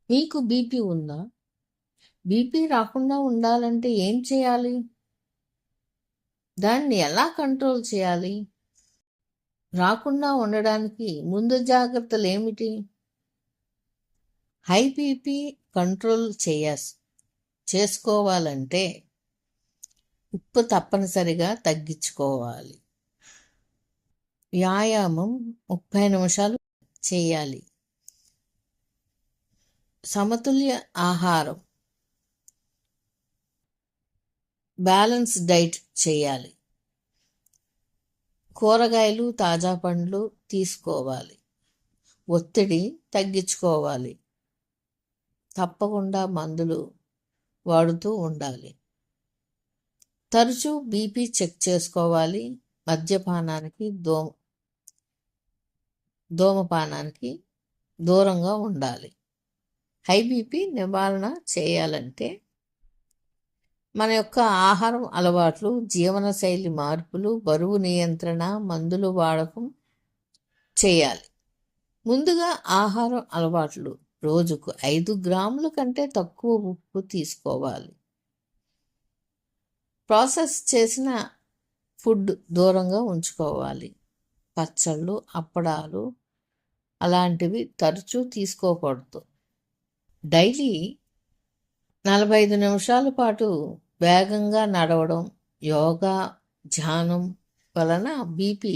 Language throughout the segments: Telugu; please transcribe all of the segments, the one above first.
మీకు బీపీ ఉందా? బీపీ రాకుండా ఉండాలంటే ఏం చేయాలి? దాన్ని ఎలా కంట్రోల్ చేయాలి? రాకుండా ఉండడానికి ముందు జాగ్రత్తలు ఏమిటి? హై బీపీ కంట్రోల్ చేసుకోవాలంటే ఉప్పు తప్పనిసరిగా తగ్గించుకోవాలి. వ్యాయామం 30 నిమిషాలు చేయాలి. సమతుల్య ఆహారం, బ్యాలెన్స్ డైట్ చేయాలి. కూరగాయలు, తాజా పండ్లు తీసుకోవాలి. ఒత్తిడి తగ్గించుకోవాలి. తప్పకుండా మందులు వాడుతూ ఉండాలి. తరచూ బీపీ చెక్ చేసుకోవాలి. మద్యపానానికి, ధూమపానానికి దూరంగా ఉండాలి. హై బీపీ నివారణ చేయాలంటే మన యొక్క ఆహారం అలవాట్లు, జీవనశైలి మార్పులు, బరువు నియంత్రణ, మందులు వాడకం చేయాలి. ముందుగా ఆహారం అలవాట్లు, రోజుకు 5 గ్రాముల కంటే తక్కువ ఉప్పు తీసుకోవాలి. ప్రాసెస్ చేసిన ఫుడ్ దూరంగా ఉంచుకోవాలి. పచ్చళ్ళు, అప్పడాలు అలాంటివి తరచూ తీసుకోకూడదు. డైలీ 45 నిమిషాల పాటు వేగంగా నడవడం, యోగా, ధ్యానం వలన బీపీ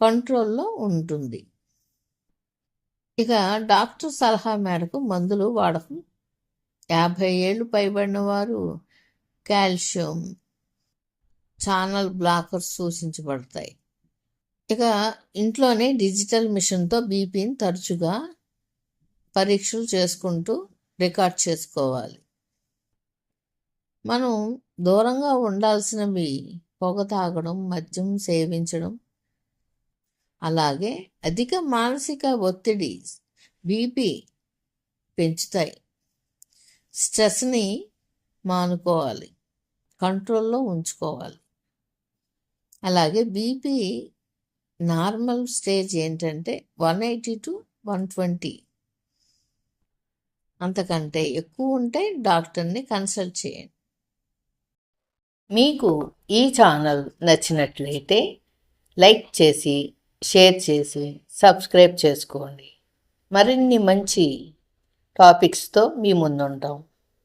కంట్రోల్లో ఉంటుంది. ఇక డాక్టర్ సలహా మేరకు మందులు వాడకం. 50 ఏళ్ళు పైబడిన వారు కాల్షియం ఛానల్ బ్లాకర్స్ సూచించబడతాయి. ఇక ఇంట్లోనే డిజిటల్ మిషన్తో బీపీని తరచుగా పరీక్షలు చేసుకుంటూ రికార్డ్ చేసుకోవాలి. మనం దూరంగా ఉండాల్సినవి పొగ తాగడం, మద్యం సేవించడం, అలాగే అధిక మానసిక ఒత్తిడి బీపీ పెంచుతాయి. స్ట్రెస్ని మానుకోవాలి, కంట్రోల్లో ఉంచుకోవాలి. అలాగే బీపీ నార్మల్ స్టేజ్ ఏంటంటే 180 to 120. అంతకంటే ఎక్కువ ఉంటే డాక్టర్ని కన్సల్ట్ చేయండి. మీకు ఈ ఛానల్ నచ్చినట్లయితే లైక్ చేసి, షేర్ చేసి, సబ్స్క్రైబ్ చేసుకోండి. మరిన్ని మంచి టాపిక్స్తో మీ ముందుంటాం.